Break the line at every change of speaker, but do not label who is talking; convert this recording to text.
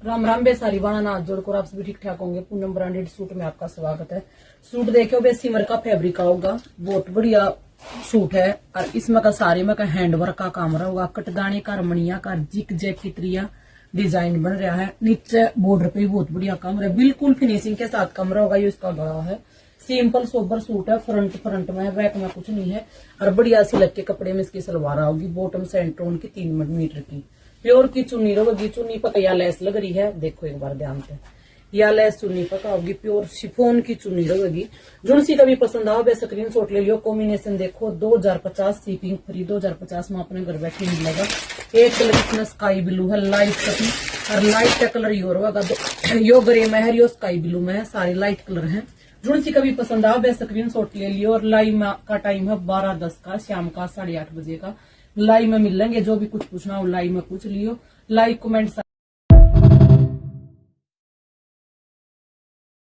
राम राम बेसारी बाणा नाथ जोड़कर आप सभी ठीक ठाक होंगे। पूनम ब्रांडेड सूट में आपका स्वागत है। सूट देखो बे सिमर का फैब्रिक होगा, बहुत बढ़िया सूट है। और इसमें का सारे में का हैंडवर्क का काम रहा होगा, कटदाने का, रमणिया का, जिक जैक की त्रिया डिजाइन बन रहा है। नीचे बॉर्डर पे भी बहुत बढ़िया काम रहा है, बिल्कुल फिनिशिंग के साथ कमरा होगा। ये इसका गला है, सिंपल सोबर सूट है। फ्रंट में है, बैक में कुछ नहीं है। और बढ़िया सिलक के कपड़े में इसकी सलवार होगी, बॉटम सेंट्रोन की 3 मीटर की प्योर की चुन्नी रहेगी। चुन्नी पर या लेस लग रही है, देखो एक बार ध्यान से, या लेस चुन्नी पर होगी, प्योर शिफोन की चुन्नी रहेगी। जुनसी का भी पसंद आओ बे स्क्रीन शॉट ले लियो। कॉम्बिनेशन देखो 2050 शिपिंग फ्री, 2050 में अपने घर बैठे मिलेगा। एक कलर इसमें स्काई ब्लू है, लाइट कटी, और लाइट का कलर यो रहेगा, यो ग्रे में है, यो स्काई ब्लू में है, सारे लाइट कलर है। जुनसी का भी पसंद आओ बे स्क्रीन शॉट ले लियो। और लाइव का टाइम है 12:10 का, शाम का 8:30 बजे का। लाइव में मिलेंगे, जो भी कुछ पूछना हो लाइव में पूछ लियो। Like comment